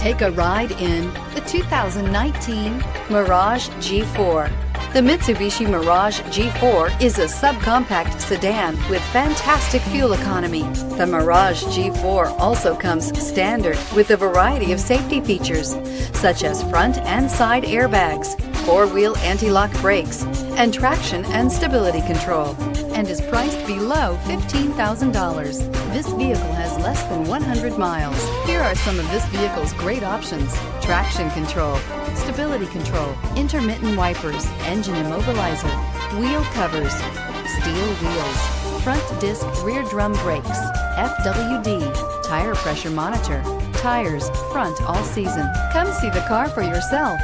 Take a ride in the 2019 Mirage G4. The Mitsubishi Mirage G4 is a subcompact sedan with fantastic fuel economy. The Mirage G4 also comes standard with a variety of safety features, such as front and side airbags, four-wheel anti-lock brakes, and traction and stability control, and is priced below $15,000. This vehicle has less than 100 miles. Here are some of this vehicle's great options: traction control, stability control, intermittent wipers, engine immobilizer, wheel covers, steel wheels, front disc rear drum brakes, FWD, tire pressure monitor, tires front all season. Come see the car for yourself.